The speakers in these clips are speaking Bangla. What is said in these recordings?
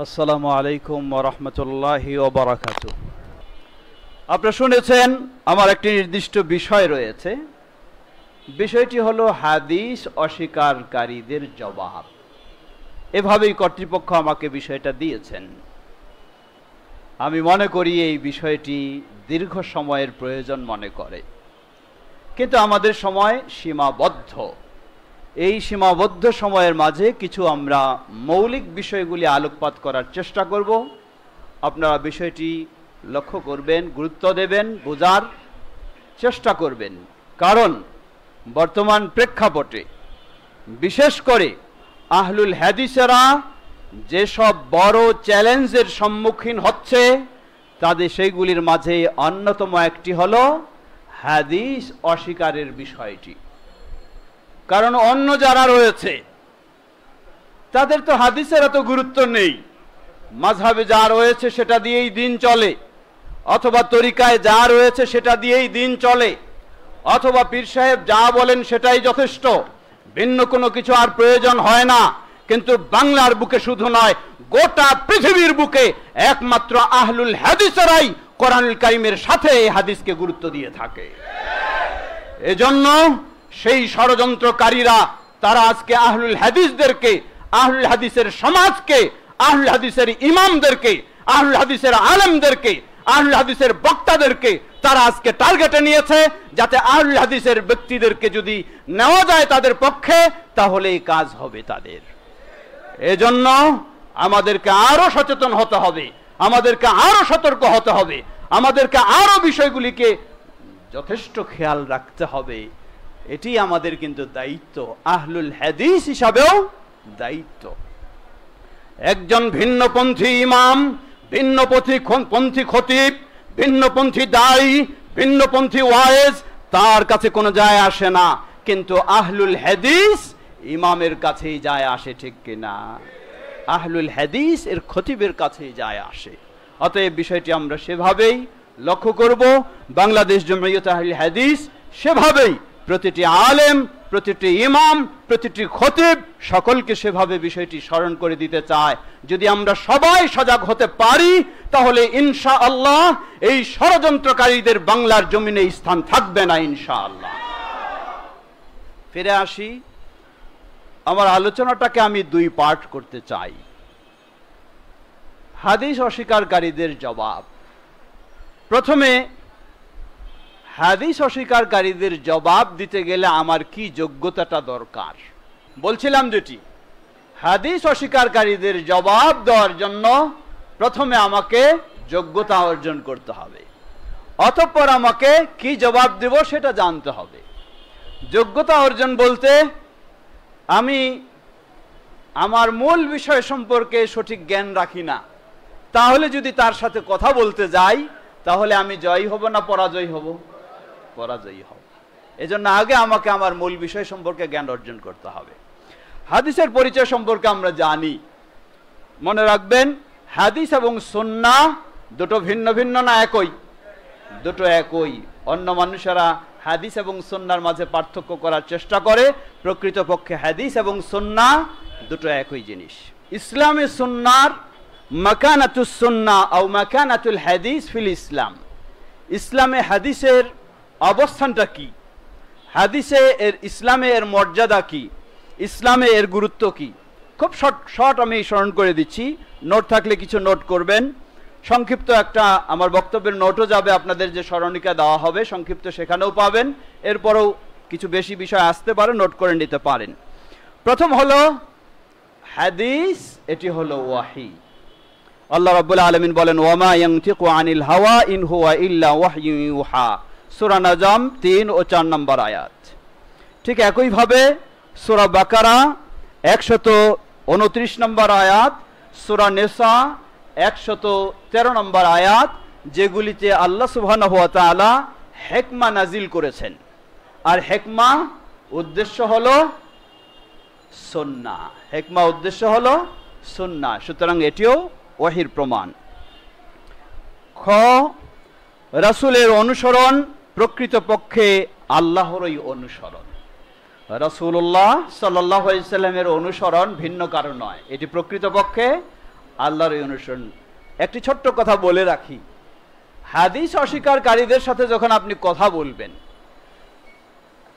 আসসালামু আলাইকুম ওয়া রাহমাতুল্লাহি ওয়া বারাকাতুহু। আপনারা শুনেছেন আমার একটি নির্দিষ্ট বিষয় রয়েছে। বিষয়টি হলো হাদিস অস্বীকারীদের জবাব। এভাবেই কর্তৃপক্ষ আমাকে বিষয়টা দিয়েছেন। আমি মনে করি এই বিষয়টি দীর্ঘ সময়ের প্রয়োজন মনে করে, কিন্তু আমাদের সময় সীমাবদ্ধ। এই সীমাবদ্ধ সময়ের মাঝে কিছু আমরা মৌলিক বিষয়গুলি আলোকপাত করার চেষ্টা করব। আপনারা বিষয়টি লক্ষ্য করবেন, গুরুত্ব দেবেন, বোঝার চেষ্টা করবেন। কারণ বর্তমান প্রেক্ষাপটে বিশেষ করে আহলুল হাদিসেরা যেসব বড় চ্যালেঞ্জের সম্মুখীন হচ্ছে, তাদের সেইগুলির মাঝে অন্যতম একটি হলো হাদিস অস্বীকারের বিষয়টি। কারণ অন্য যারা রয়েছে তাদের তো হাদিসের এত গুরুত্ব নেই। মাযহাবে যা রয়েছে সেটা দিয়েই দিন চলে, অথবা তরিকায় যা রয়েছে সেটা দিয়েই দিন চলে, অথবা পীর সাহেব যা বলেন সেটাই যথেষ্ট, ভিন্ন কোনো কিছু আর প্রয়োজন হয় না। কিন্তু বাংলার বুকে শুধু নয়, গোটা পৃথিবীর বুকে একমাত্র আহলুল হাদিসেরাই কোরআনুল কারীমের সাথে এই হাদিসকে গুরুত্ব দিয়ে থাকে। এজন্য সেই ষড়যন্ত্রকারীরা তারা আজকে আহলুল হাদিসদেরকে, আহলুল হাদিসের সমাজকে, আহলুল হাদিসের ইমামদেরকে, আহলুল হাদিসের আলেমদেরকে, আহলুল হাদিসের বক্তাদেরকে তারা আজকে টার্গেটে নিয়েছে, যাতে আহলুল হাদিসের ব্যক্তিদেরকে যদি নেওয়া যায় তাদের পক্ষে, তাহলে এই কাজ হবে তাদের। এজন্য আমাদেরকে আরো সচেতন হতে হবে, আমাদেরকে আরো সতর্ক হতে হবে, আমাদেরকে আরো বিষয়গুলিকে যথেষ্ট খেয়াল রাখতে হবে। এটি আমাদের কিন্তু দায়িত্ব, আহলুল হাদিস হিসাবেও দায়িত্ব। একজন ভিন্নপন্থী ইমাম, ভিন্নপন্থী খতিব, ভিন্নপন্থী দায়ী, ভিন্নপন্থী ওয়াইজ, তার কাছে কোনো যায় আসে না, কিন্তু আহলুল হাদিস ইমামের কাছেই যায় আসে, ঠিক কিনা? আহলুল হাদিস এর খতিবের কাছেই যায় আসে। অতএব বিষয়টি আমরা সেভাবেই লক্ষ্য করব। বাংলাদেশ জমিয়ত আহলুল হাদিস সেভাবেই প্রতিটি আলেম, প্রতিটি ইমাম, প্রতিটি খতিব সকলকে সেভাবে বিষয়টি স্মরণ করে দিতে চায়। যদি আমরা সবাই সজাগ হতে পারি, তাহলে ইনশাআল্লাহ এই ষড়যন্ত্রকারীদের বাংলার জমিনে স্থান থাকবে না ইনশাআল্লাহ। ফিরে আসি, আমার আলোচনাটাকে আমি দুই পার্ট করতে চাই। হাদিস অস্বীকারীদের জবাব। প্রথমে, হাদিস অস্বীকারীদের জবাব দিতে গেলে আমার কি যোগ্যতাটা দরকার? বলছিলাম যেটি, হাদিস অস্বীকারীদের জবাব দেওয়ার জন্য প্রথমে আমাকে যোগ্যতা অর্জন করতে হবে, অতঃপর আমাকে কি জবাব দেব সেটা জানতে হবে। যোগ্যতা অর্জন বলতে আমি আমার মূল বিষয় সম্পর্কে সঠিক জ্ঞান রাখি না, তাহলে যদি তার সাথে কথা বলতে যাই, তাহলে আমি জয়ী হব না পরাজয়ী হব? পরাজয়ী হব। এজন্য আগে আমাকে আমার মূল বিষয় সম্পর্কে জ্ঞান অর্জন করতে হবে। হাদিসের পরিচয় সম্পর্কে আমরা জানি, মনে রাখবেন হাদিস এবং সুন্নাহ দুটো ভিন্ন ভিন্ন না একই? দুটো একই। অন্য মানুষেরা হাদিস এবং সুন্নাহর মাঝে পার্থক্য করার চেষ্টা করে, প্রকৃতপক্ষে হাদিস এবং সুন্নাহ দুটো একই জিনিস। ইসলামে সুন্নাহর মাকানাতুস সুন্নাহ ও মাকানাতুল হাদিস ফিল ইসলাম, ইসলামে হাদিসের অবস্থানটা কি, হাদিসে এর ইসলামে এর মর্যাদা কি, ইসলামে এর গুরুত্ব কি, খুব শর্ট আমি স্মরণ করে দিচ্ছি। নোট থাকলে কিছু নোট করবেন। সংক্ষিপ্ত একটা আমার বক্তব্যের নোটও যাবে, আপনাদের যে স্মরণিকা দেওয়া হবে সংক্ষিপ্ত সেখানেও পাবেন। এরপরেও কিছু বেশি বিষয় আসতে পারে, নোট করে নিতে পারেন। প্রথম হলো হাদিস, এটি হলো ওয়াহি। আল্লাহ রাব্বুল আলামিন বলেন, ওয়ামা ইয়ানতিকু আনিল হাওয়া ইন হুয়া ইল্লা ওয়াহয়ুন ইউহা, সূরা নাজম 3 ও 4 নম্বর আয়াত। ঠিক একইভাবে সূরা বাকারা 129 নম্বর আয়াত, সূরা নিসা 113 নম্বর আয়াত, যেগুলিতে আল্লাহ সুবহানাহু ওয়া তাআলা হিকমা নাজিল করেছেন। আর হিকমা উদ্দেশ্য হলো সুন্নাহ, হিকমা উদ্দেশ্য হলো সুন্নাহ। সুতরাং এটিও ওয়াহির প্রমাণ। খ, রাসূলের অনুসরণ প্রকৃতপক্ষে আল্লাহরই অনুসরণ। রাসূলুল্লাহ সাল্লাল্লাহু আলাইহি সাল্লামের অনুসরণ ভিন্ন কারো নয়, এটি প্রকৃতপক্ষে আল্লাহর অনুসরণ। একটি ছোট্ট কথা বলে রাখি, হাদিস অস্বীকারীদের সাথে যখন আপনি কথা বলবেন,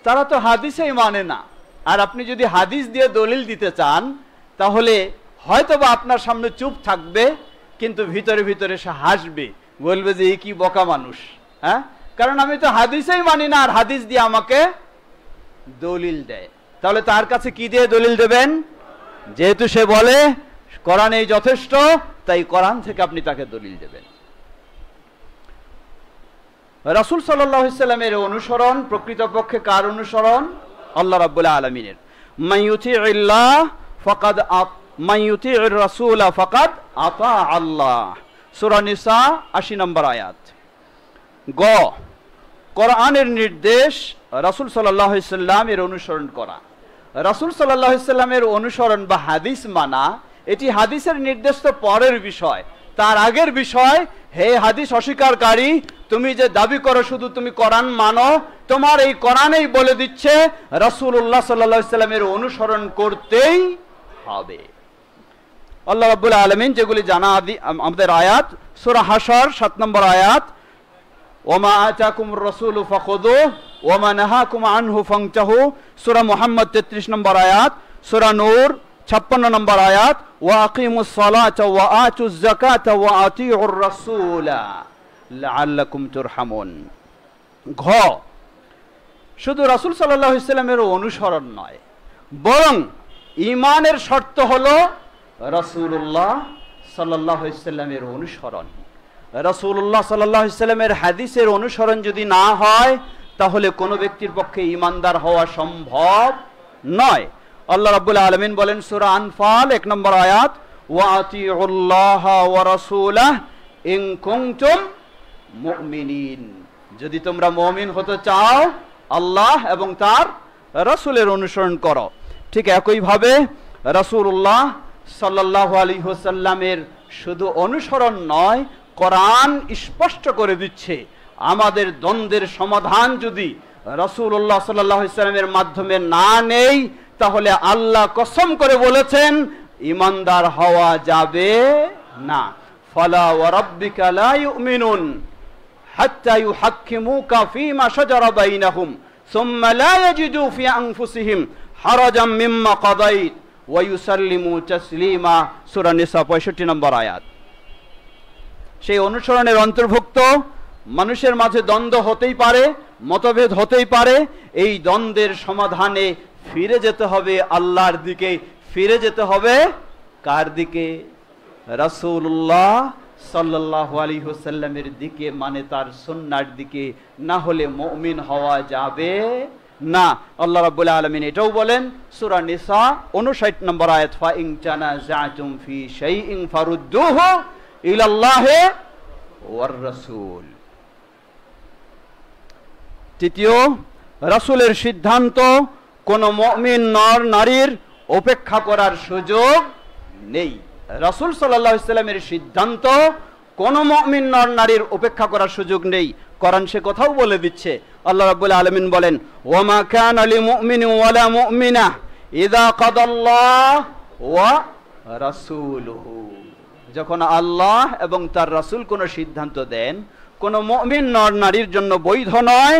তারা তো হাদিসেই মানে না, আর আপনি যদি হাদিস দিয়ে দলিল দিতে চান তাহলে হয়তোবা আপনার সামনে চুপ থাকবে, কিন্তু ভিতরে ভিতরে সে হাসবে, বলবে যে এই কি বোকা মানুষ, হ্যাঁ, কারণ আমি তো হাদিসেই মানি না আর হাদিস দিয়ে আমাকে দলিল দেয়। তাহলে তার কাছে কি দিয়ে দলিল দেবেন? যেহেতু সে বলে কোরআনেই যথেষ্ট, তাই কোরআন থেকে আপনি তাকে দলিল দেবেন। রাসূল সাল্লাল্লাহু আলাইহি ওয়াসাল্লামের অনুসরণ প্রকৃতপক্ষে কার অনুসরণ? আল্লাহ রাব্বুল আলামিনের। মান ইউতিইল্লাহ ফাকাদ মান ইউতিইর রাসূলা ফাকাদ আতা আল্লাহ, সূরা নিসা ৮০ নম্বর আয়াত। গ, কোরআনের নির্দেশ রাসূল সাল্লাল্লাহু আলাইহি ওয়াসাল্লামের অনুসরণ করা। রাসূল সাল্লাল্লাহু আলাইহি ওয়াসাল্লামের অনুসরণ বা হাদিস মানা, এটি হাদিসের নির্দেশ তো পরের বিষয়, তার আগের বিষয়, হে হাদিস অস্বীকারী, তুমি যে দাবি করো শুধু তুমি কোরআন মানো, তোমার এই কোরআনেই বলে দিচ্ছে রাসূলুল্লাহ সাল্লাল্লাহু আলাইহি ওয়াসাল্লামের অনুসরণ করতেই হবে। আল্লাহ রাব্বুল আলামিন যেগুলি জানা আমাদের আয়াত, সূরা হাশর ৭ নম্বর আয়াত, ওমা আতাকুমুর রাসূলু ফাখুযুহু ওমা নাহাকুম আনহু ফান্তাহু, সূরা মুহাম্মদ ৩৩ নম্বর আয়াত, সূরা নূর ৫৬ নম্বর আয়াত, ওয়া আকিমুস সালাতা ওয়া আতুজ যাকাতা ওয়া আতিউর রাসূলা লাআল্লাকুম তুরহামুন। ঘ, শুধু রাসূল সাল্লাল্লাহু আলাইহি ওয়াসাল্লামের অনুসরণ নয়, বরং ঈমানের শর্ত হলো রাসূলুল্লাহ সাল্লাল্লাহু আলাইহি ওয়াসাল্লামের অনুসরণ। রাসূলুল্লাহ সাল্লাল্লাহু আলাইহি ওয়াসাল্লামের হাদিসের অনুসরণ যদি না হয়, তাহলে কোনো ব্যক্তির পক্ষে ঈমানদার হওয়া সম্ভব নয়। আল্লাহ রাব্বুল আলামিন বলেন সূরা আনফাল ১ নম্বর আয়াত, ওয়া আতিউল্লাহ ওয়া রাসূলাহ ইন কুনতুম মুমিনিন, যদি তোমরা মুমিন হতে চাও আল্লাহ এবং তার রাসূলের অনুসরণ করো। ঠিক একইভাবে রাসূলুল্লাহ সাল্লাল্লাহু আলাইহি ওয়াসাল্লামের শুধু অনুসরণ নয়, কোরআন স্পষ্ট করে দিচ্ছে আমাদের দ্বন্দ্বের সমাধান যদি রাসূলুল্লাহ সাল্লাল্লাহু আলাইহি ওয়াসাল্লামের মাধ্যমে না নেই, তাহলে আল্লাহ কসম করে বলেছেন ঈমানদার হওয়া যাবে না। ফালা ওয়া রাব্বিকা লা ইউমিনুন হাত্তা ইউহাক্কিমুকা ফীমা শাজারা বাইনাহুম সুম্মা লা ইয়াজিদু ফি আনফুসিহিম হারাজাম মিম্মা কাদাইত ওয়া ইউসাল্লিমু তাসলিমা, সূরা নিসা ৬৫ নম্বর আয়াত। সেই অনুসরণের অন্তর্ভুক্ত মানুষের মাঝে দ্বন্দ্ব হতেই পারে, মতভেদ হতেই পারে, এই দ্বন্দ্বের সমাধানে ফিরে যেতে হবে আল্লাহর দিকে, ফিরে যেতে হবে কার দিকে? রাসূলুল্লাহ সাল্লাল্লাহু আলাইহি ওয়াসাল্লামের দিকে, মানে তার সুন্নাহর দিকে, না হলে মুমিন হওয়া যাবে না। আল্লাহ রাব্বুল আলামিন এটাও বলেন সূরা নিসা ৫৯ নম্বর আয়াত, ফা ইন তানাযাতুম ফি শাইইন ফারুদ্দুহু ইলাল্লাহি ওয়ার রাসূল। তৃতীয়, রাসূলের সিদ্ধান্ত কোন মুমিন নর নারীর উপেক্ষা করার সুযোগ নেই। রাসূল সাল্লাল্লাহু আলাইহি ওয়াসাল্লামের সিদ্ধান্ত কোন মুমিন নর নারীর উপেক্ষা করার সুযোগ নেই। কোরআন সে কথাও বলে দিচ্ছে। আল্লাহ রাব্বুল আলামিন বলেন, ওয়া মা কানা লিমুমিনিন ওয়ালা মুমিনা ইযা কাদাল্লাহু ওয়া রাসূলুহু, যখন আল্লাহ এবং তার রাসূল কোন সিদ্ধান্ত দেন, কোন মুমিন নর নারীর জন্য বৈধ নয়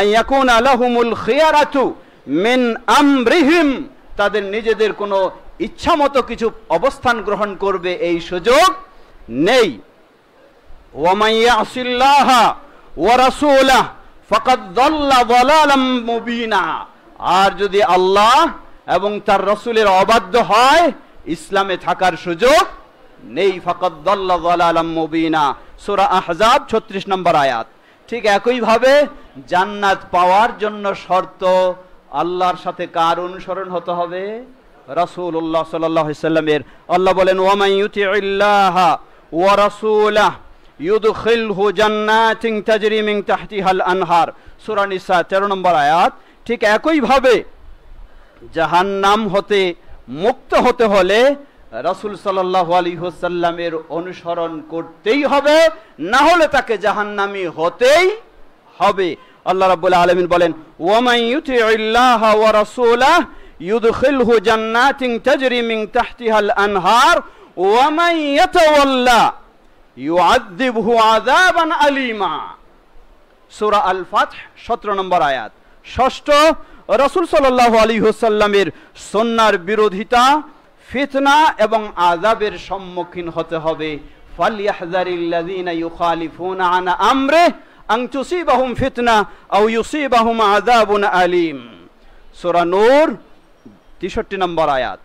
আইয়াকুনা লাহুমুল খিয়ারাতু মিন আমরিহিম, তাদের নিজেদের কোনো ইচ্ছামতো কিছু অবস্থান গ্রহণ করবে এই সুযোগ নেই। ওয়া মান ইয়াসিল্লাহা ওয়া রাসূলাহু ফাকাদ যাল্লা যালালাম মুবিনা, আর যদি আল্লাহ এবং তার রাসূলের অবাধ্য হয়, ইসলামে থাকার সুযোগ নেই। ফাকাদ যাল্লা যালালাম মুবিনা, সূরা আহজাব ৩৬ নম্বর আয়াত। ঠিক একইভাবে জান্নাত পাওয়ার জন্য শর্ত আল্লাহর সাথে কার অনুসরণ হতে হবে? রাসূলুল্লাহ সাল্লাল্লাহু আলাইহি ওয়াসাল্লামের। আল্লাহ বলেন, ওয়া মান ইউতিইল্লাহা ওয়া রাসূলাহু ইউদখিলহু জান্নাতিন তাজরি মিন তাহতিহাল আনহার, সূরা নিসা ১৩ নম্বর আয়াত। ঠিক একইভাবে জাহান্নাম হতে মুক্ত হতে হলে রাসূল সাল্লাল্লাহু আলাইহি ওয়াসাল্লামের অনুসরণ করতেই হবে, না হলে তাকে জাহান্নামী হতেই হবে। আল্লাহ রাব্বুল আলামিন বলেন, ওয়া মান ইউতিইল্লাহা ওয়া রাসূলাহু ইউদখিলহু জান্নাতিন তাজরি মিন তাহতিহাল আনহার ওয়া মান ইয়াতাওয়াল্লা ইউআযযিবহু আযাবান আলীমা। সূরা আল ফাতহ 17 নম্বর আয়াত। ষষ্ঠ, রাসূল সাল্লাল্লাহু আলাইহি ওয়াসাল্লামের সুন্নাহর বিরোধিতা, ফিতনা এবং আযাবের সম্মুখীন হতে হবে। ফালইয়াহযারিল্লাযীনা ইউখালিফুনা আন আমরিহি আন তুসিবাহুম ফিতনা আও ইউসিবাহুম আযাবুন আলীম। সূরা নূর 63 নম্বর আয়াত।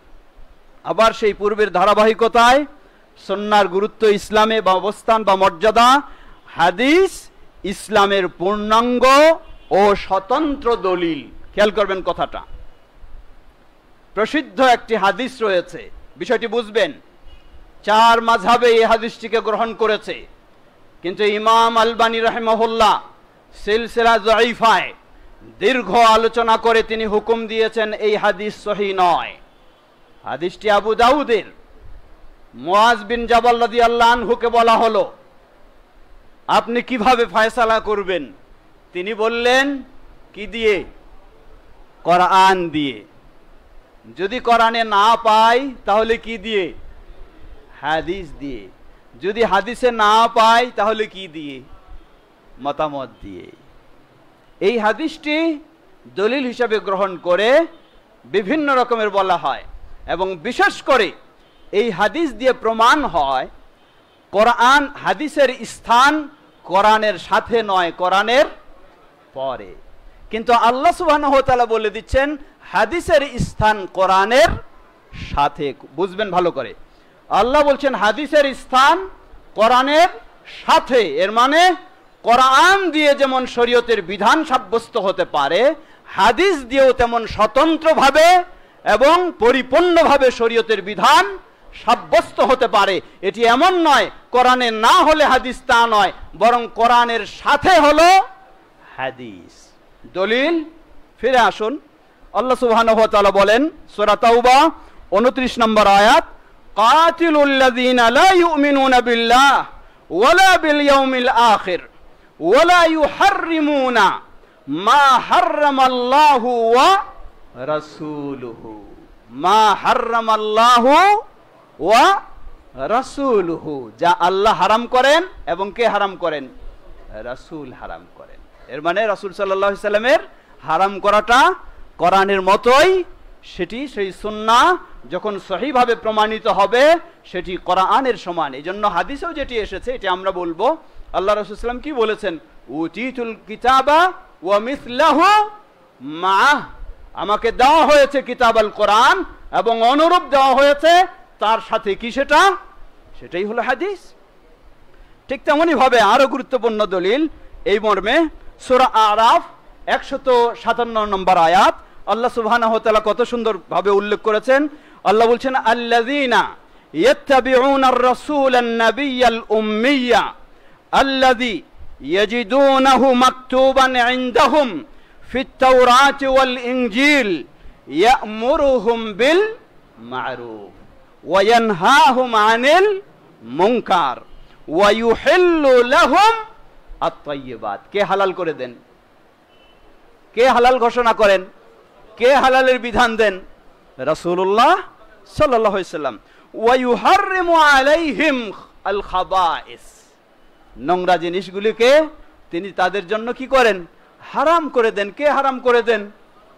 আবার সেই পূর্বের ধারাবাহিকতায় সুন্নাহর গুরুত্ব ইসলামে বা অবস্থান বা মর্যাদা, হাদিস ইসলামের পূর্ণাঙ্গ ও স্বতন্ত্র দলিল। খেয়াল করবেন কথাটা, প্রসিদ্ধ একটি হাদিস রয়েছে, বিষয়টি বুঝবেন। 4 মাযহাবে এই হাদিসটিকে গ্রহণ করেছে, কিন্তু ইমাম আলবানী রাহিমাহুল্লাহ সিলসিলা যায়ীফায় দীর্ঘ আলোচনা করে তিনি হুকুম দিয়েছেন এই হাদিস সহিহ নয়। হাদিসটি আবু দাউদের। মুআজ বিন জাবাল রাদিয়াল্লাহু আনহুকে বলা হলো, আপনি কিভাবে ফয়সালা করবেন? তিনি বললেন, কি দিয়ে? কোরআন দিয়ে। যদি কোরআনে না পাই তাহলে কি দিয়ে? হাদিস দিয়ে। যদি হাদিসে না পাই তাহলে কি দিয়ে? মতামত দিয়ে। এই হাদিসটি দলিল হিসাবে গ্রহণ করে বিভিন্ন রকমের বলা হয়, এবং বিশেষ করে এই হাদিস দিয়ে প্রমাণ হয় কোরআন, হাদিসের স্থান কোরআনের সাথে নয়, কোরআনের পরে। কিন্তু আল্লাহ সুবহানাহু ওয়া তাআলা বলে দিচ্ছেন হাদিসের স্থান কোরআনের সাথে। বুঝবেন ভালো করে, আল্লাহ বলছেন হাদিসের স্থান কোরআনের সাথে। এর মানে কোরআন দিয়ে যেমন শরীয়তের বিধান সাব্যস্ত হতে পারে, হাদিস দিয়েও তেমন স্বতন্ত্রভাবে এবং পরিপূর্ণভাবে শরীয়তের বিধান সাব্যস্ত হতে পারে। এটি এমন নয় কোরআনে না হলে হাদিস তা নয়, বরং কোরআনের সাথে হলো হাদিস। দলিল ফিরে আসুন, আল্লাহ সুবহানাহু ওয়া তাআলা বলেন সূরা তাওবা 29 নম্বর আয়াত, কাতিলুল লাযীনা লা ইউমিনুনা বিল্লাহ ওয়ালা বিল ইয়াউমিল আখির ওয়ালা ইউহাররিমুনা মা হাররামাল্লাহু ওয়া রাসূলুহু। মা হাররামাল্লাহু ওয়া রাসূলুহু, যা আল্লাহ হারাম করেন এবং কে হারাম করেন? রাসূল হারাম করেন। এর মানে রাসূল সাল্লাল্লাহু আলাইহি সাল্লামের হারাম করাটা কোরআনের মতোই, সেটি সেই সুন্নাহ যখন সহিভাবে প্রমাণিত হবে সেটি কোরআনের সমান। এই জন্য হাদিসেও যেটি এসেছে এটি আমরা বলবো, আল্লাহ রাসূল সাল্লাল্লাহু আলাইহি ওয়াসাল্লাম কি বলেছেন? উতিতুল কিতাবা ওয়া মিসলাহু মাআহ, আমাকে দেওয়া হয়েছে কিতাব আল কোরআন এবং অনুরূপ দেওয়া হয়েছে তার সাথে। কি সেটা? সেটাই হলো হাদিস। ঠিক তেমনই ভাবে আরো গুরুত্বপূর্ণ দলিল এই মর্মে, সূরা আরাফ 157 নম্বর আয়াত, আল্লাহ সুবহানাহু ওয়া তাআলা কত সুন্দর ভাবে উল্লেখ করেছেন। আল্লাহ বলছেন, আল্লাযীনা ইয়াত্তাবিউনার রাসূলান নাবিয়্যাল উম্মিয়্যা আল্লাযী ইয়াজিদুনাহু মাকতুবান ইনদাহুম ফিত তাওরাতি ওয়াল ইনজিল ইয়া'মুরুহুম বিল মা'রুফ ওয়া ইয়ানহাহুম আনিল মুনকার ওয়া ইউহিল্লু লাহুম আত-তাইয়্যিবাত। কে হালাল করে দেন? কে হালাল ঘোষণা করেন? কে হালালের বিধান দেন? রাসূলুল্লাহ সাল্লাল্লাহু আলাইহি সাল্লাম। ওয়া ইউহাররিমু আলাইহিম আল খাবাইস, নোংরা জিনিসগুলিকে তিনি তাদের জন্য কি করেন? হারাম করে দেন। কে হারাম করে দেন?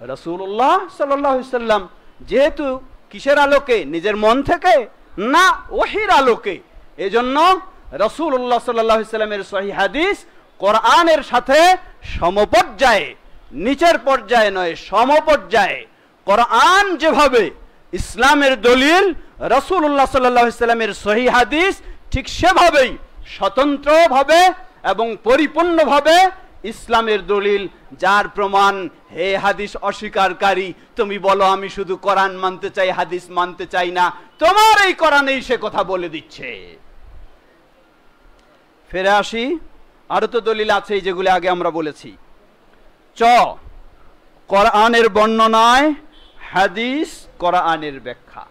রাসূলুল্লাহ সাল্লাল্লাহু আলাইহি সাল্লাম। যেহেতু কিসের আলোকে? নিজের মন থেকে না, ওহীর আলোকে। এজন্য রাসূলুল্লাহ সাল্লাল্লাহু আলাইহি সাল্লামের সহিহ হাদিস কোরআনের সাথে সমপর্যায়ে, নিচের পর্যায়ে নয়, সমপর্যায়ে। কোরআন যেভাবে ইসলামের দলিল, রাসূলুল্লাহ সাল্লাল্লাহু আলাইহি সাল্লামের সহিহ হাদিস ঠিক সেভাবেই স্বতন্ত্রভাবে এবং পরিপূর্ণভাবে ইসলামের দলিল। যার প্রমাণ, হে হাদিস অস্বীকারী, তুমি বলো আমি শুধু কোরআন মানতে চাই, হাদিস মানতে চাই না, তোমার এই কোরআনেই সে কথা বলে দিচ্ছে। ফিরে আসি, আরো তো দলিল আছে যেগুলো আগে আমরা বলেছি। কোরআনের বর্ণনায় হাদিস কোরআনের ব্যাখ্যা।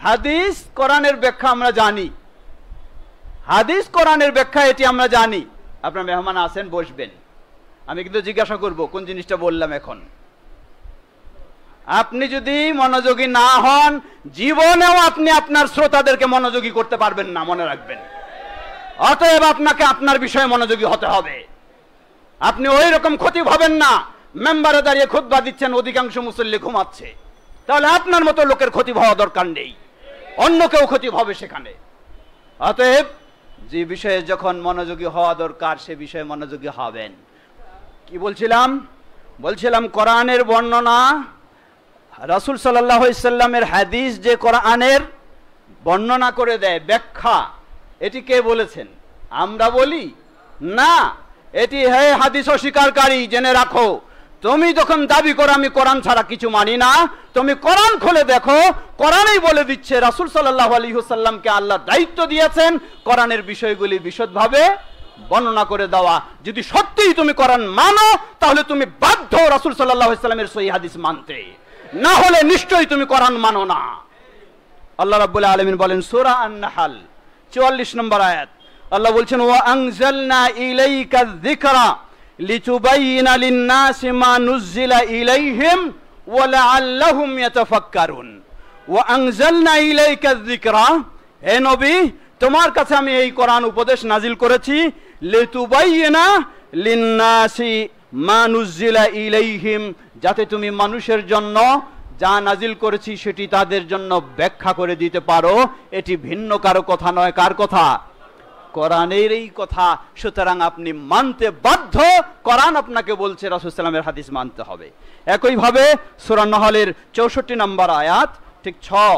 হাদিস কোরআনের ব্যাখ্যা আমরা জানি, হাদিস কোরআনের ব্যাখ্যা এটি আমরা জানি। আপনার মেহমান আছেন, বসবেন, আমি কিন্তু জিজ্ঞাসা করব কোন জিনিসটা বললাম এখন। আপনি যদি মনোযোগী না হন, জীবনেও আপনি আপনার শ্রোতাদেরকে মনোযোগী করতে পারবেন না, মনে রাখবেন। অতএব আপনাকে আপনার বিষয়ে মনোযোগী হতে হবে। আপনি ওই রকম খতিব হবেন না, মেম্বারে দাঁড়িয়ে খুতবা দিচ্ছেন, অধিকাংশ মুসল্লি ঘুমাচ্ছে। তাহলে আপনার মতো লোকের খতিব হওয়া দরকার নেই, অন্য কেউ খতিব হবে সেখানে। অতএব যে বিষয়ে যখন মনোযোগী হওয়া দরকার সে বিষয়ে মনোযোগী হবেন। কি বলছিলাম কোরআনের বর্ণনা, রাসূল সাল্লাল্লাহু আলাইহি সাল্লামের হাদিস যে কোরআনের বর্ণনা করে দেয়, ব্যাখ্যা, এটি কে বলেছেন? আমরা বলি না, এটি হে হাদিস অস্বীকারী, জেনে রাখো, তুমি যখন দাবি করো আমি কোরআন ছাড়া কিছু মানি না, তুমি কোরআন খুলে দেখো, কোরআনেই বলে দিচ্ছে রাসূল সাল্লাল্লাহু আলাইহি ওয়াসাল্লামকে আল্লাহ দায়িত্ব দিয়েছেন কোরআনের বিষয়গুলি বিশদভাবে বর্ণনা করে দেওয়া। যদি সত্যিই তুমি কোরআন মানো তাহলে তুমি বাধ্য রাসূল সাল্লাল্লাহু আলাইহি ওয়াসাল্লামের সহিহ হাদিস মানতে, না হলে নিশ্চয়ই তুমি কোরআন মানো না। আল্লাহ রাব্বুল আলামিন বলেন সূরা আন-নাহল 44 নম্বর আয়াত, আল্লাহ বলছেন ওয়া আনজালনা ইলাইকা যিকরা লিতুবাইয়িনা লিন-নাসি মা নুযিলা ইলাইহিম ওয়া লাআল্লাহুম ইয়াতাফাক্কারুন। ওয়া আনজালনা ইলাইকা যিকরা, হে নবী তোমার কাছে আমি এই কোরআন উপদেশ নাজিল করেছি, লিতুবাইয়িনা লিন-নাসি মা নুযিলা ইলাইহিম, যাতে তুমি মানুষের জন্য যা নাজিল করেছি সেটি তাদের জন্য ব্যাখ্যা করে দিতে পারো। এটি ভিন্ন কারো কথা নয়, কার কথা? কোরআনের এই কথা। সুতরাং আপনি মানতে বাধ্য, কোরআন আপনাকে বলছে, রাসূল সাল্লাল্লাহু আলাইহি ওয়াসাল্লামের হাদিস মানতে হবে। একইভাবে সূরা নহলের 64 নম্বর আয়াত, ঠিক 6,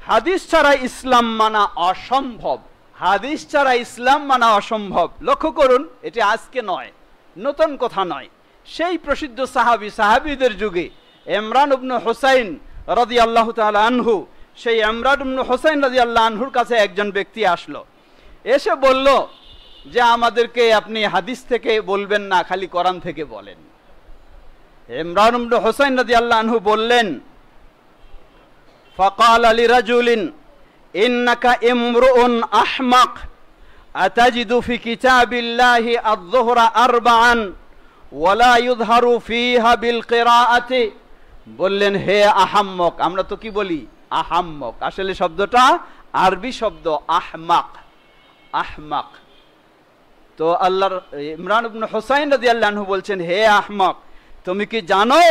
হাদিস ছাড়া ইসলাম মানা অসম্ভব। হাদিস ছাড়া ইসলাম মানা অসম্ভব। লক্ষ্য করুন, এটি আজকে নয়, নতুন কথা নয়। সেই প্রসিদ্ধ সাহাবীদের যুগে ইমরান ইবনে হুসাইন রাদিয়াল্লাহু তাআলা আনহু, সেই ইমরান ইবনে হুসাইন রাদিয়াল্লাহু আনহুর কাছে একজন ব্যক্তি আসলো, এসে বলল যে আমাদেরকে আপনি হাদিস থেকে বলবেন না, খালি কোরআন থেকে বলেন। ইমরান ইবনে হুসাইন রাদিয়াল্লাহু আনহু বললেন, ফাকালা লিরাজুলিন ইন্নাকা ইমরুউন আহমাক আতাজিদু ফি কিতাবিল্লাহি আয-যুহরা আরবাআন ওয়ালা ইযহারু ফিহা বিল কিরাআতি। বললেন হে আহাম্মক, আমরা তো কি বলি আহাম্মক, আসলে শব্দটা আরবি শব্দ আহমাক, আহমাক। তো আল্লাহর ইমরান ইবনে হুসাইন রাদিয়াল্লাহু আনহু বলছেন, হে আহমাক, তুমি কি জানো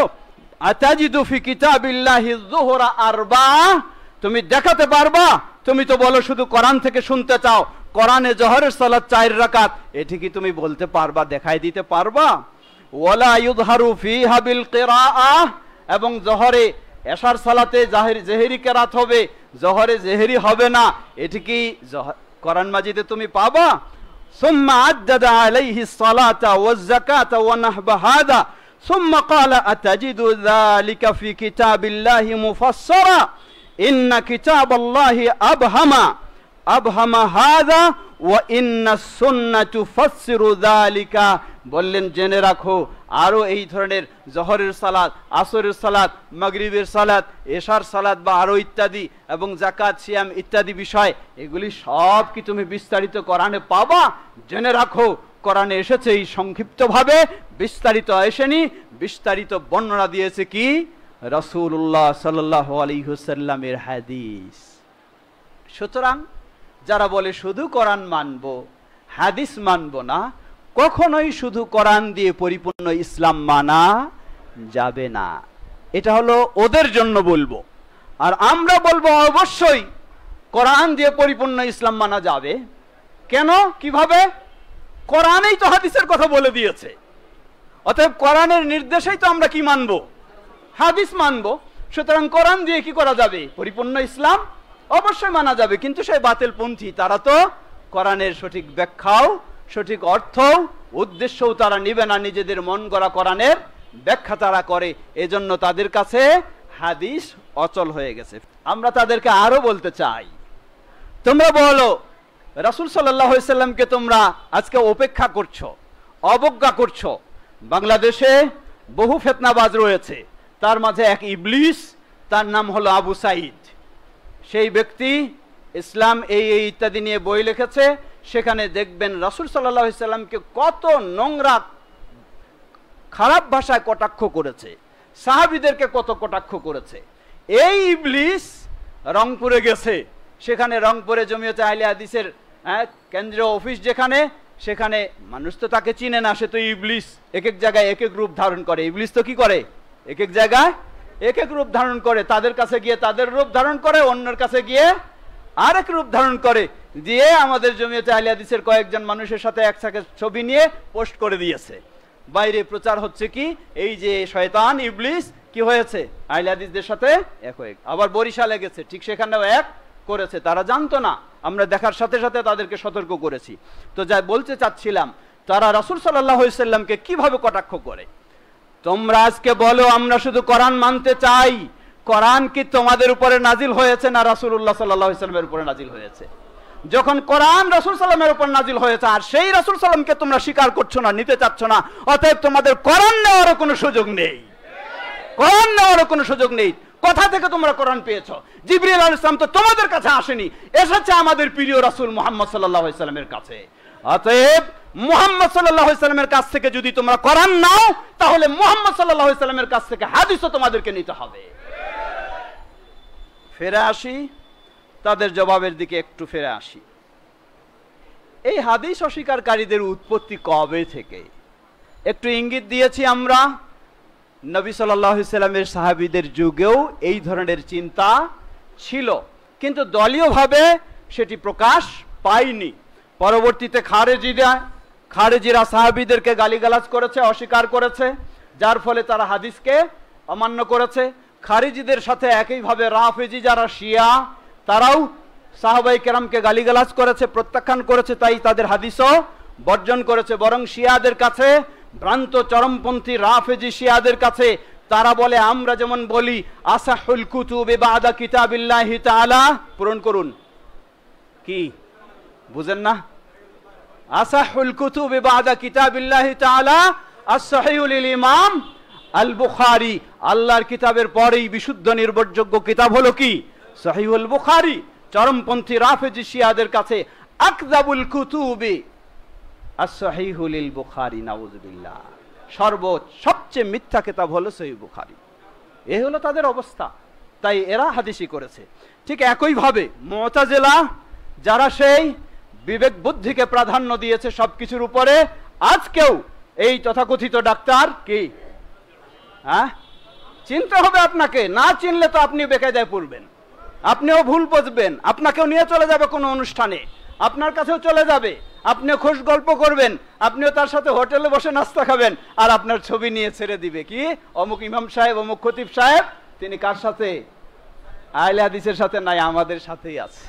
আতাজিদু ফি কিতাবিল্লাহি যুহরা আরবা, তুমি দেখাতে পারবা? তুমি তো বলো শুধু কোরআন থেকে শুনতে চাও, কোরআনে জোহরের সালাত 4 রাকাত, এটি কি তুমি বলতে পারবা, দেখাই দিতে পারবা? ওয়ালা ইযহারু ফিহা বিল কিরাআহ, এবং জোহরে এশার সালাতে জেহেরি কিরাত হবে, জোহরে জেহেরি হবে না, এটি কি কোরআন মাজিদে তুমি পাবা? সুম্মা আদ্দাদা আলাইহিস সালাতা ওয়াজ যাকাতা ওয়া নাহবা হাদা সুম্মা ক্বালা আতাজিদু যালিকা ফি কিতাবিল্লাহি মুফাসসারা ইন্না কিতাবাল্লাহি আবহামা হাদা ওয়া ইন্নাস সুন্নাহ তুফাসসিরু যালিকা। বললেন জেনে রাখো, আরো এই ধরনের জোহরের সালাত, আসরের সালাত, মাগরিবের সালাত, এশার সালাত বা আরো ইত্যাদি, এবং যাকাত, সিয়াম ইত্যাদি বিষয়, এগুলি সব কি তুমি বিস্তারিত কোরআনে পাবা? জেনে রাখো, কোরআনে এসেছে এই সংক্ষিপ্তভাবে, বিস্তারিত আসেনি। বিস্তারিত বর্ণনা দিয়েছে কি? রাসূলুল্লাহ সাল্লাল্লাহু আলাইহি ওয়াসাল্লামের হাদিস। সুতরাং যারা বলে শুধু কোরআন মানবো, হাদিস মানবো না, কখনোই শুধু কোরআন দিয়ে পরিপূর্ণ ইসলাম মানা যাবে না। এটা হলো ওদের জন্য বলবো। আর আমরা বলবো অবশ্যই কোরআন দিয়ে পরিপূর্ণ ইসলাম মানা যাবে। কেন, কিভাবে? কোরআনেই তো হাদিসের কথা বলে দিয়েছে। অতএব কোরআনের নির্দেশেই তো আমরা কি মানবো? হাদিস মানবো। সুতরাং কোরআন দিয়ে কি করা যাবে? পরিপূর্ণ ইসলাম অবশ্যই মানা যাবে। কিন্তু সেই বাতিলপন্থী, তারা তো কোরআনের সঠিক ব্যাখ্যাও, সঠিক অর্থ, উদ্দেশ্যও তারা নিবে না, নিজেদের মন গড়া কোরআনের ব্যাখ্যা তারা করে। এজন্য তাদের কাছে হাদিস অচল হয়ে গেছে। আমরা তাদেরকে আরো বলতে চাই, তোমরা বলো রাসূল সাল্লাল্লাহু আলাইহি সাল্লামকে তোমরা আজকে উপেক্ষা করছো, অবজ্ঞা করছো। বাংলাদেশে বহু ফিতনাবাজ রয়েছে, তার মাঝে এক ইবলিস, তার নাম হলো আবু সাঈদ। সেই ব্যক্তি ইসলাম এই ইত্যাদি নিয়ে বই লিখেছে। সেখানে দেখবেন রাসূল সাল্লাল্লাহু আলাইহি সাল্লামকে কত নোংরা খারাপ ভাষায় কটাক্ষ করেছে। সাহাবীদেরকে কত কটাক্ষ করেছে। এই ইবলিস রংপুরে গেছে, সেখানে রংপুরে জমিয়তে আহলে হাদিসের কেন্দ্রীয় অফিস যেখানে, সেখানে মানুষ তো তাকে চিনে না, সে তো ইবলিস, এক এক জায়গায় এক এক রূপ ধারণ করে। ইবলিস তো কি করে, এক এক জায়গায় এক এক রূপ ধারণ করে, তাদের কাছে গিয়ে তাদের রূপ ধারণ করে, অন্যের কাছে গিয়ে আরেক রূপ ধারণ করে, দিয়ে আমাদের জমিয়তে আহলে হাদিসের কয়েকজন মানুষের সাথে একসাথে ছবি নিয়ে পোস্ট করে দিয়েছে। বাইরে প্রচার হচ্ছে কি, এই যে শয়তান ইবলিস কি হয়েছে, আহলে হাদিসদের সাথে এক হয়ে। আবার বরিশালে গেছে, ঠিক সেখানেও এক করেছে, তারা জানতো না, আমরা দেখার সাথে সাথে তাদেরকে সতর্ক করেছি। তো যা বলতে চাচ্ছিলাম, তারা রাসূল সাল্লাল্লাহু আলাইহি সাল্লামকে কিভাবে কটাক্ষ করে। তোমরা আজকে বলো আমরা শুধু কোরআন মানতে চাই, কোরআন কি তোমাদের উপরে নাজিল হয়েছে না রাসূলুল্লাহ সাল্লাল্লাহু আলাইহি সাল্লামের উপরে নাজিল হয়েছে? যখন কোরআন রাসূল সাল্লামের উপর নাজিল হয়েছে আর সেই রাসূল সাল্লামকে তোমরা স্বীকার করছো না, নিতে চাচ্ছ না, অতএব তোমাদের কোরআন নেওয়ারও কোনো সুযোগ নেই, কোরআন নেওয়ারও কোনো সুযোগ নেই। কোথা থেকে তোমরা কোরআন পেয়েছো? জিবরিল আলাইহিস সালাম তো তোমাদের কাছে আসেনি, এসেছে আমাদের প্রিয় রাসূল মুহাম্মদ সাল্লাল্লাহু আলাইহি সাল্লামের কাছে। অতএব মুহাম্মদ সাল্লাল্লাহু আলাইহি সাল্লামের কাছ থেকে যদি তোমরা কোরআন নাও, তাহলে মুহাম্মদ সাল্লাল্লাহু আলাইহি সাল্লামের কাছ থেকে হাদিসও তোমাদেরকে নিতে হবে। ফিরে আসি তাদের জবাবের দিকে, একটু ফিরে আসি। এই হাদিস অস্বীকারীদের উৎপত্তি কবে থেকে একটু ইঙ্গিত দিয়েছি আমরা। নবী সাল্লাল্লাহু আলাইহি সাল্লামের সাহাবীদের যুগেও এই ধরনের চিন্তা ছিল, কিন্তু দলীয়ভাবে সেটি প্রকাশ পায়নি। পরবর্তীতে খারেজিরা সাহাবীদেরকে গালিগালাজ করেছে, অস্বীকার করেছে, যার ফলে তারা হাদিসকে অমান্য করেছে। খারিজিদের সাথে একইভাবে রাফেজি যারা শিয়া, তারাও সাহাবায়ে কেরামকে গালিগালাজ করেছে, প্রত্যাখ্যান করেছে, তাই তাদের হাদিসও বর্জন করেছে। বরং শিয়াদের কাছে, ভ্রান্ত চরমপন্থী রাফেজি শিয়াদের কাছে তারা বলে, আমরা যেমন বলি আসাহুল কুতুবি বাদা কিতাবিল্লাহি তাআলা, পূরণ করুন, কি বুঝেন না? আসাহুল কুতুবি বাদা কিতাবিল্লাহি তাআলা as-সাহিহুল ইমাম আল বুখারী, আল্লাহর কিতাবের পরেই বিশুদ্ধ নির্ভরযোগ্য কিতাব হলো কি? সহিহুল বুখারী। চরমপন্থী রাফেজি শিয়াদের কাছে আকযাবুল কুতুবি as-সাহিহুল বুখারী, নাউযুবিল্লাহ, সবচেয়ে মিথ্যা কিতাব হলো সহিহ বুখারী। এই হলো তাদের অবস্থা, তাই এরা হাদিসই করেছে। ঠিক একইভাবে মুতাজিলা যারা সেই বিবেক বুদ্ধিকে প্রাধান্য দিয়েছে সবকিছুর উপরে, আজকেও এই তথাকথিত ডাক্তার কি, চিনতে হবে আপনাকে, না চিনলে তো আপনি বেকায়দায় পড়বেন, আপনিও ভুল বুঝবেন, আপনাকেও নিয়ে চলে যাবে কোনো অনুষ্ঠানে, আপনার কাছেও চলে যাবে, আপনিও খোশ গল্প করবেন, আপনিও তার সাথে হোটেলে বসে নাস্তা খাবেন, আর আপনার ছবি নিয়ে ছেড়ে দিবে কি, অমুক ইমাম সাহেব, অমুক খতিব সাহেব, তিনি কার সাথে? আহলে হাদিসের সাথে নাই, আমাদের সাথেই আছে।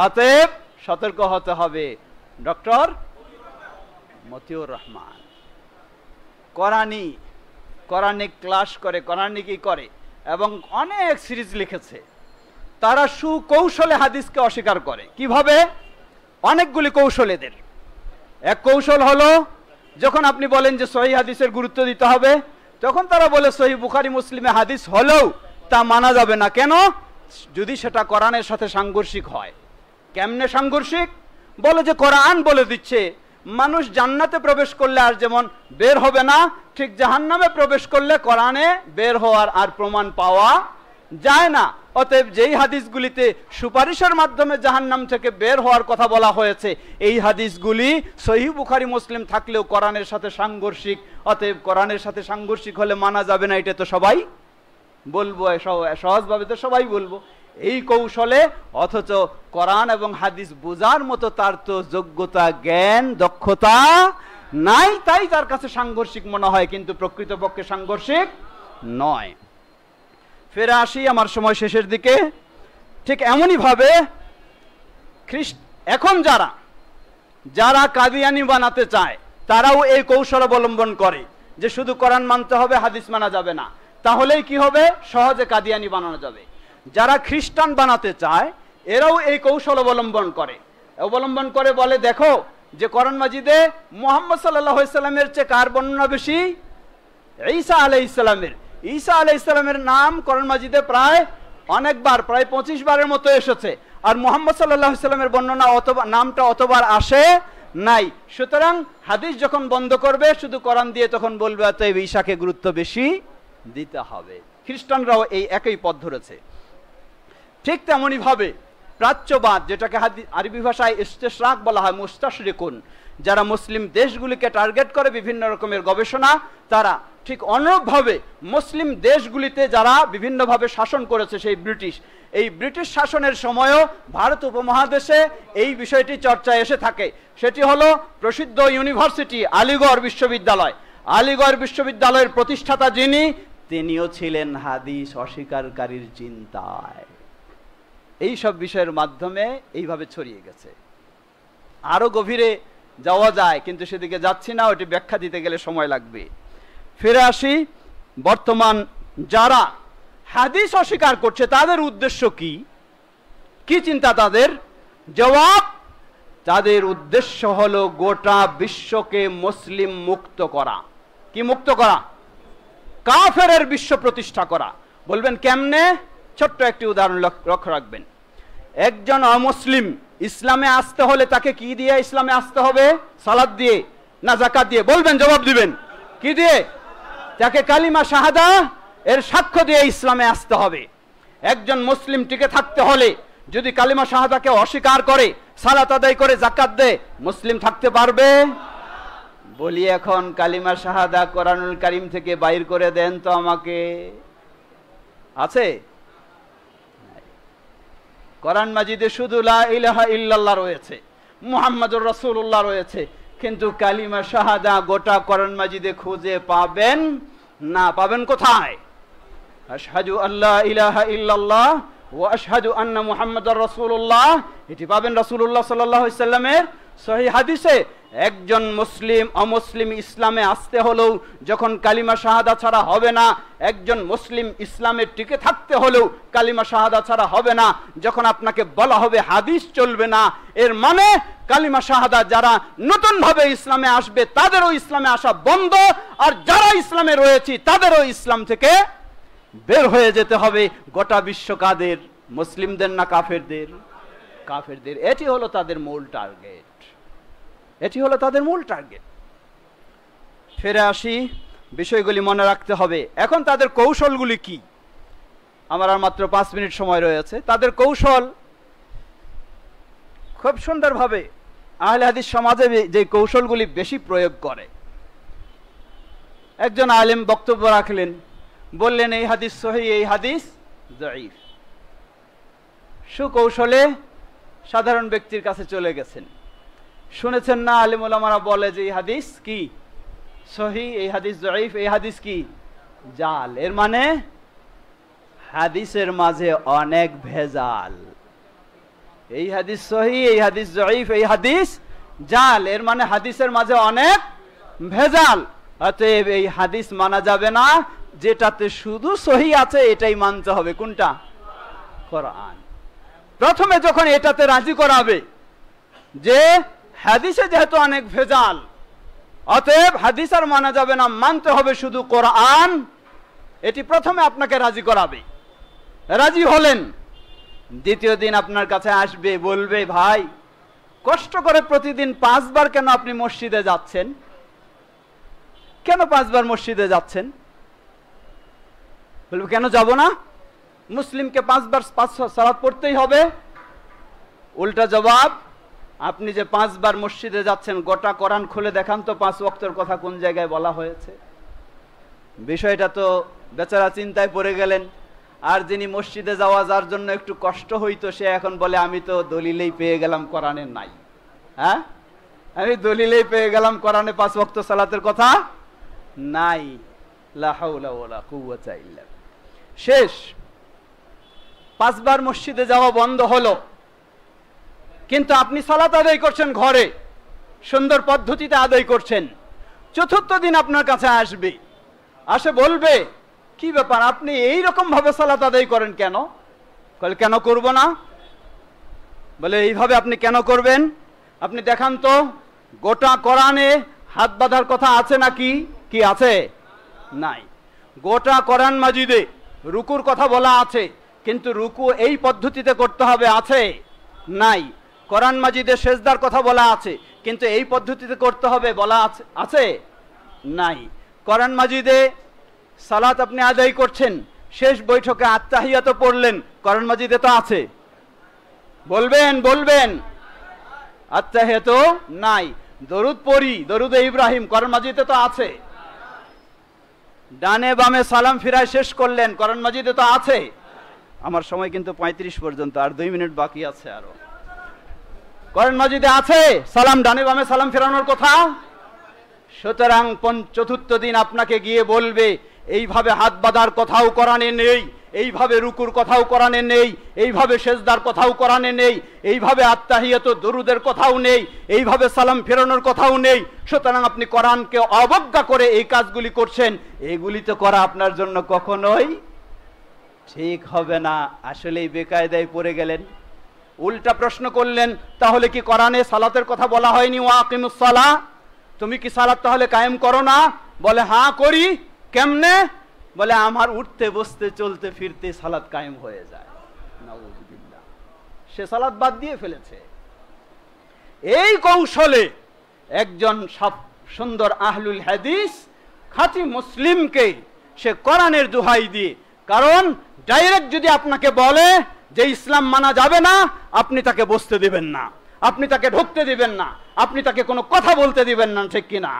অতএব সতর্ক হতে হবে। Doctor Motiur Rahman Quranic class করে, কোরআনিকই করে, এবং অনেক সিরিজ লিখেছে। তারা সুকৌশলে হাদিসকে অস্বীকার করে। কিভাবে? অনেকগুলি কৌশল এদের। এক কৌশল হলো, যখন আপনি বলেন যে সহিহ হাদিসের গুরুত্ব দিতে হবে, তখন তারা বলে সহিহ বুখারী মুসলিমে হাদিস হলেও তা মানা যাবে না। কেন? যদি সেটা কোরআনের সাথে সাংঘর্ষিক হয়। কেমনে সাংঘর্ষিক? বলে যে কোরআন বলে দিচ্ছে মানুষ জান্নাতে প্রবেশ করলে আর যেমন বের হবে না, ঠিক জাহান্নামে প্রবেশ করলে কোরআনে বের হওয়ার আর প্রমাণ পাওয়া যায় না। অতএব যেই হাদিসগুলিতে সুপারিশের মাধ্যমে জাহান্নাম থেকে বের হওয়ার কথা বলা হয়েছে, এই হাদিসগুলি সহিহ বুখারী মুসলিম থাকলেও কোরআনের সাথে সাংঘর্ষিক। অতএব কোরআনের সাথে সাংঘর্ষিক হলে মানা যাবে না, এটা তো সবাই বলবো, সহজভাবে তো সবাই বলবো। এই কৌশলে, অথচ কোরআন এবং হাদিস বোঝার মতো তার তো যোগ্যতা, জ্ঞান, দক্ষতা নাই, তাই তার কাছে সাংঘর্ষিক মনে হয়, কিন্তু প্রকৃতপক্ষে সাংঘর্ষিক নয়। ফিরে আসি আমার সময় শেষের দিকে। ঠিক এমনই ভাবে এখন যারা কাদিয়ানি বানাতে চায়, তারাও এই কৌশল অবলম্বন করে যে শুধু কোরআন মানতে হবে, হাদিস মানা যাবে না, তাহলেই কি হবে? সহজে কাদিয়ানি বানানো যাবে। যারা খ্রিস্টান বানাতে চায়, এরাও এই কৌশল অবলম্বন করে বলে, দেখো যে কোরআন মাজিদে মুহাম্মদ সাল্লাল্লাহু আলাইহি সাল্লামের চেয়ে কার বর্ণনা বেশি? ঈসা আলাইহিস সালামের। ঈসা আলাইহিস সালামের নাম কোরআন মাজিদে প্রায় অনেকবার, প্রায় 25 বারের মতো এসেছে, আর মুহাম্মদ সাল্লাল্লাহু আলাইহি সাল্লামের বর্ণনা নামটা অতবার আসে নাই। সুতরাং হাদিস যখন বন্ধ করবে, শুধু কোরআন দিয়ে তখন বলবে অতএব ঈসাকে গুরুত্ব বেশি দিতে হবে। খ্রিস্টানরাও এই একই পথ ধরেছে। ঠিক তেমনি ভাবে প্রাচ্যবাদ, যেটাকে আরবি ভাষায় ইস্তেশরাক বলা হয়, মুস্তাশরিকুন, যারা মুসলিম দেশগুলিকে টার্গেট করে বিভিন্ন রকমের গবেষণা, তারা ঠিক অনুরূপভাবে মুসলিম দেশগুলিতে যারা বিভিন্নভাবে শাসন করেছে, সেই ব্রিটিশ, এই ব্রিটিশ শাসনের সময়ও ভারত উপমহাদেশে এই বিষয়টি চর্চায় এসে থাকে। সেটি হলো প্রসিদ্ধ ইউনিভার্সিটি আলিগড় বিশ্ববিদ্যালয়। আলিগড় বিশ্ববিদ্যালয়ের প্রতিষ্ঠাতা যিনি, তিনিও ছিলেন হাদিস অস্বীকারীর চিন্তায়। এই সব বিষয়ের মাধ্যমে এইভাবে ছড়িয়ে গেছে। আরো গভীরে যাওয়া যায়, কিন্তু সেদিকে যাচ্ছি না, ওটি ব্যাখ্যা দিতে গেলে সময় লাগবে। ফিরে আসি, বর্তমান যারা হাদিস অস্বীকার করছে তাদের উদ্দেশ্য কি, কি চিন্তা তাদের? জবাব, তাদের উদ্দেশ্য হলো গোটা বিশ্বকে মুসলিম মুক্ত করা। কি মুক্ত করা? কাফেরের বিশ্ব প্রতিষ্ঠা করা। বলবেন কেমনে? ছোট্ট একটি উদাহরণ লক্ষ্য রাখবেন। একজন অমুসলিম ইসলামে আসতে হলে তাকে কি দিয়ে ইসলামে আসতে হবে? সালাত দিয়ে না যাকাত দিয়ে? বলবেন, জবাব দিবেন। কি দিয়ে? তাকে কালিমা শাহাদা এর সাক্ষ্য দিয়ে ইসলামে আসতে হবে। একজন মুসলিম টিকে থাকতে হলে যদি কালিমা শাহাদাকে অস্বীকার করে, সালাত আদায় করে, যাকাত দেয়, মুসলিম থাকতে পারবে? বলি এখন কালিমা শাহাদা কোরআনুল কারীম থেকে বাইর করে দেন তো আমাকে। আছে? কোরআন মাজিদে শুধু লা ইলাহা ইল্লাল্লাহ রয়েছে, মুহাম্মাদুর রাসূলুল্লাহ রয়েছে, কিন্তু কালিমা শাহাদা গোটা কোরআন মাজিদে খুঁজে পাবেন না। পাবেন কোথায়? আশহাদু আল্লা ইলাহা ইল্লাল্লাহ ওয়া আশহাদু আন্না মুহাম্মাদুর রাসূলুল্লাহ, এটি পাবেন রাসূলুল্লাহ সাল্লাল্লাহু আলাইহি সাল্লামের সহিহ হাদিসে। একজন মুসলিম অমুসলিম ইসলামে আসতে হলেও যখন কালিমা শাহাদা ছাড়া হবে না, একজন মুসলিম ইসলামে টিকে থাকতে হলেও কালিমা শাহাদা ছাড়া হবে না। যখন আপনাকে বলা হবে হাদিস চলবে না, এর মানে কালিমা শাহাদা যারা নতুন ভাবে ইসলামে আসবে তাদেরও ইসলামে আসা বন্ধ, আর যারা ইসলামে রয়েছে তাদেরও ইসলাম থেকে বের হয়ে যেতে হবে। গোটা বিশ্ব কাদের? মুসলিমদের না কাফেরদের? কাফেরদের। এটি হলো তাদের মূল টার্গেট, এটি হলো তাদের মূল টার্গেট। ফিরে আসি, বিষয়গুলি মনে রাখতে হবে। এখন তাদের কৌশলগুলি কি? আমার আর মাত্র 5 মিনিট সময় রয়েছে। তাদের কৌশল খুব সুন্দরভাবে আহলে হাদিস সমাজে যে কৌশলগুলি বেশি প্রয়োগ করে, একজন আলেম বক্তব্য রাখলেন, বললেন এই হাদিস সহিহ, এই হাদিস যঈফ। সুকৌশলে সাধারণ ব্যক্তির কাছে চলে গেছেন। শুনেছেন না আলেম ওলামারা বলে যে এই হাদিস কি সহিহ, এই হাদিস যঈফ, এই হাদিস কি জাল। এর মানে হাদিসের মাঝে অনেক ভেজাল। এই হাদিস সহিহ, এই হাদিস যঈফ, এই হাদিস জাল, এর মানে হাদিসের মাঝে অনেক ভেজাল। অতএব এই হাদিস মানা যাবে না, যেটাতে শুধু সহিহ আছে এটাই মানতে হবে। কোনটা? কোরআন। প্রথমে যখন এটাতে রাজি করাবে যে হাদিসে যেহেতু অনেক ভেজাল, অতএব হাদিস আর মানা যাবে না, মানতে হবে শুধু কোরআন, এটি প্রথমে আপনাকে রাজি করাবে। রাজি হলেন, দ্বিতীয় দিন আপনার কাছে আসবে, বলবে ভাই কষ্ট করে প্রতিদিন 5 বার কেন আপনি মসজিদে যাচ্ছেন? কেন 5 বার মসজিদে যাচ্ছেন? বলবে কেন যাব না? মুসলিমকে 5 বার 5 সালাত পড়তেই হবে। উল্টা জবাব, আপনি যে 5 বার মসজিদে যাচ্ছেন, গোটা কোরআন খুলে দেখান তো 5 ওয়াক্তের কথা কোন জায়গায় বলা হয়েছে। বিষয়টা তো বেচারা চিন্তায় পড়ে গেলেন। আর যিনি মসজিদে যাওয়া যার জন্য একটু কষ্ট হইতো, সে এখন বলে আমি তো দলিলেই পেয়ে গেলাম কোরআনের নাই। হ্যাঁ, আমি দলিলেই পেয়ে গেলাম কোরআনে 5 ওয়াক্ত সালাতের কথা নাই। লা হাওলা ওয়ালা কুওয়াতা ইল্লা বিল্লাহ। শেষ, 5 বার মসজিদে যাওয়া বন্ধ হলো, কিন্তু আপনি সালাত আদায় করছেন ঘরে, সুন্দর পদ্ধতিতে আদায় করছেন। চতুর্থ দিন আপনার কাছে আসবে, আসে বলবে কি ব্যাপার আপনি এই রকম ভাবে সালাত আদায় করেন কেন? বলে কেন করব না? বলে এইভাবে আপনি কেন করবেন? আপনি দেখান তো গোটা কোরআনে হাত বাঁধার কথা আছে নাকি? কি আছে? নাই। গোটা কোরআন মাজিদে রুকুর কথা বলা আছে, কিন্তু রুকু এই পদ্ধতিতে করতে হবে, আছে? নাই। কোরআন মাজিদে সেজদার কথা বলা আছে, কিন্তু এই পদ্ধতিতে করতে হবে বলা আছে? আছে? নাই। কোরআন মাজিদে সালাত আপনি আদায় করছেন, শেষ বৈঠকে আত্তাহিয়াত পড়লেন, কোরআন মাজিদে তো আছে, বলবেন আত্তাহিয়াত নাই। দরুদ পড়ি, দরুদ ইব্রাহিম, কোরআন মাজিদে তো আছে। ডানে বামে সালাম ফিরায় শেষ করলেন, কোরআন মাজিদে তো আছে। আমার সময় কিন্তু 35 পর্যন্ত, আর 2 মিনিট বাকি আছে আরো। কোরআন মাজিদে আছে সালাম ডানে বামে সালাম ফেরানোর কথা। সুতরাং চতুর্থ দিন আপনাকে গিয়ে বলবে এইভাবে হাত বাঁধার কথাও কোরআনে নেই, এইভাবে রুকুর কথাও কোরআনে নেই, এইভাবে সেজদার কথাও কোরআনে নেই, এইভাবে আত্তাহিয়াত দরুদের কথাও নেই, এইভাবে সালাম ফেরানোর কথাও নেই। সুতরাং আপনি কোরআনকে অবজ্ঞা করে এই কাজগুলি করছেন, এগুলি তো করা আপনার জন্য কখনোই ঠিক হবে না। আসলেই বেকায়দায় পড়ে গেলেন। উল্টা প্রশ্ন করলেন, তাহলে কি কোরআনে সালাতের কথা বলা হয়নি? ওয়াকিমুস সালাহ, তুমি কি সালাত তাহলে কায়েম করো না? বলে হ্যাঁ করি। কেমনে? বলে আমার উঠতে বসতে চলতে ফিরতে সালাত কায়েম হয়ে যায়। নাউযুবিল্লাহ, সে সালাত বাদ দিয়ে ফেলেছে। এই কৌশলে একজন সুন্দর আহলুল হাদিস খাঁটি মুসলিমকে সে কোরআনের দোহাই দিয়ে, কারণ ডাইরেক্ট যদি আপনাকে বলে যে ইসলাম মানা যাবে না, আপনি তাকে বসতে দিবেন না, আপনি তাকে ঢুকতে দিবেন না, আপনি তাকে কোনো কথা বলতে দিবেন না, ঠিক কিনা?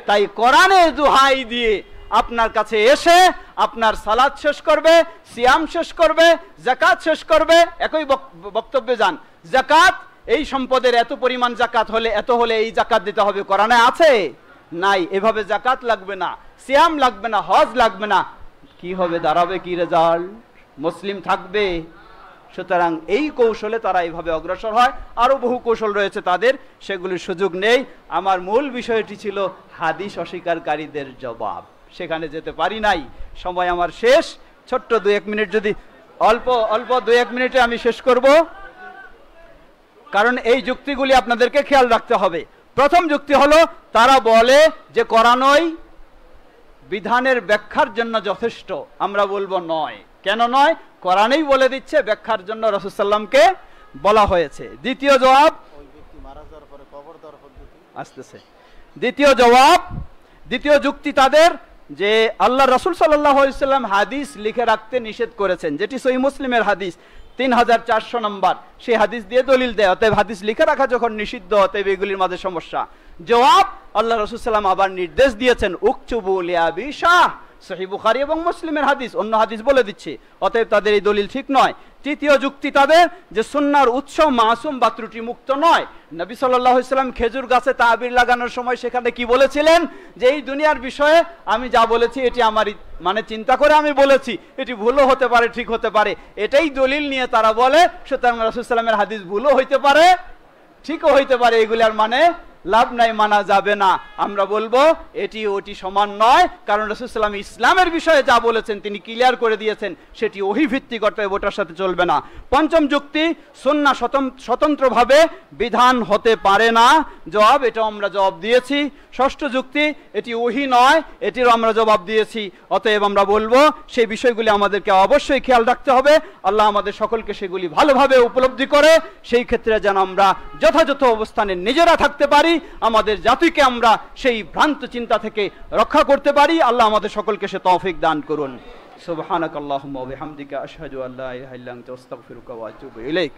তাই কোরআনের দোহাই দিয়ে আপনার কাছে এসে আপনার সালাত শেষ করবে, সিয়াম শেষ করবে, যাকাত শেষ করবে। একই বক্তব্যে যান, যাকাত এই সম্পদের এত পরিমাণ জাকাত হলে এত হলে এই জাকাত দিতে হবে, কোরআনে আছে? নাই। এভাবে জাকাত লাগবে না, সিয়াম লাগবে না, হজ লাগবে না। কি হবে? দাঁড়াবে কি রেজাল্ট? মুসলিম থাকবে? সুতরাং এই কৌশলে তারা এইভাবে অগ্রসর হয়। আরো বহু কৌশল রয়েছে তাদের, সেগুলির সুযোগ নেই। আমার মূল বিষয়টি ছিল হাদিস অস্বীকারীদের জবাব, সেখানে যেতে পারি নাই, সময় আমার শেষ। ছোট্ট 2-1 মিনিট, যদি অল্প 2-1 মিনিটে আমি শেষ করব, কারণ এই যুক্তিগুলি আপনাদেরকে খেয়াল রাখতে হবে। প্রথম যুক্তি হলো, তারা বলে যে কোরআনই বিধানের ব্যাখ্যার জন্য যথেষ্ট। আমরা বলবো নয়। কেন নয়? কোরআনেই বলে দিচ্ছে ব্যাখ্যার জন্য রাসূল সাল্লামকে বলা হয়েছে। দ্বিতীয় জবাব, আসতেছে দ্বিতীয় যুক্তি তাদের যে আল্লাহ রাসূল সাল্লাল্লাহু আলাইহি ওয়াসাল্লাম হাদিস লিখে রাখতে নিষেধ করেছেন, যেটি সহিহ মুসলিমের হাদিস 3400 নম্বর, সেই হাদিস দিয়ে দলিল দেয়। অতএব হাদিস লিখে রাখা যখন নিষিদ্ধ, অতএব এগুলির মাঝে সমস্যা। জবাব, আল্লাহ রাসূল সাল্লাম আবার নির্দেশ দিয়েছেন, উকতুবু লিআবি শাহ, সহিহ বুখারী এবং মুসলিমের হাদিস, অন্য হাদিস বলে দিচ্ছে। অতএব তাদের এই দলিল ঠিক নয়। তৃতীয় যুক্তি তাদের যে সুন্নাহর উৎস মাসুম বা ত্রুটি মুক্ত নয়। নবী সাল্লাল্লাহু আলাইহি ওয়াসাল্লাম খেজুর গাছে তাবির লাগানোর সময় সেখানে কি বলেছিলেন? যে এই দুনিয়ার বিষয়ে আমি যা বলেছি এটি আমারই মানে চিন্তা করে আমি বলেছি, এটি ভুলও হতে পারে, ঠিক হতে পারে, এটাই দলিল নিয়ে তারা বলে। সুতরাং রাসূল সাল্লাল্লাহু আলাইহি ওয়াসাল্লামের হাদিস ভুলও হইতে পারে, ঠিকও হইতে পারে, এগুলার মানে লাভ নাই, মানা যাবে না। আমরা বলবো এটি ওটি সমান নয়, কারণ রাসূল সাল্লাল্লাহু আলাইহি ওয়াসাল্লাম ইসলামের বিষয়ে যা বলেছেন তিনি ক্লিয়ার করে দিয়েছেন, সেটি ওহী ভিত্তিক, অতএব ওটার সাথে চলবে না। পঞ্চম যুক্তি, সুন্নাহ স্বতন্ত্রভাবে বিধান হতে পারে না। জবাব, এটাও আমরা জবাব দিয়েছি। ষষ্ঠ যুক্তি, এটি ওহী নয়, এটিরও আমরা জবাব দিয়েছি। অতএব আমরা বলবো সেই বিষয়গুলি আমাদেরকে অবশ্যই খেয়াল রাখতে হবে। আল্লাহ আমাদের সকলকে সেগুলি ভালোভাবে উপলব্ধি করে সেই ক্ষেত্রে যেন আমরা যথাযথ অবস্থানে নিজেরা থাকতে পারি, আমাদের জাতিকে আমরা সেই ভ্রান্ত চিন্তা থেকে রক্ষা করতে পারি। আল্লাহ আমাদের সকলকে সে তৌফিক দান করুন। সুবহানাকাল্লাহুম্মা ওয়া বিহামদিকা আশহাদু আল্লা ইলাহা ইল্লা আনতা আস্তাগফিরুকা ওয়া আতুবু ইলাইক।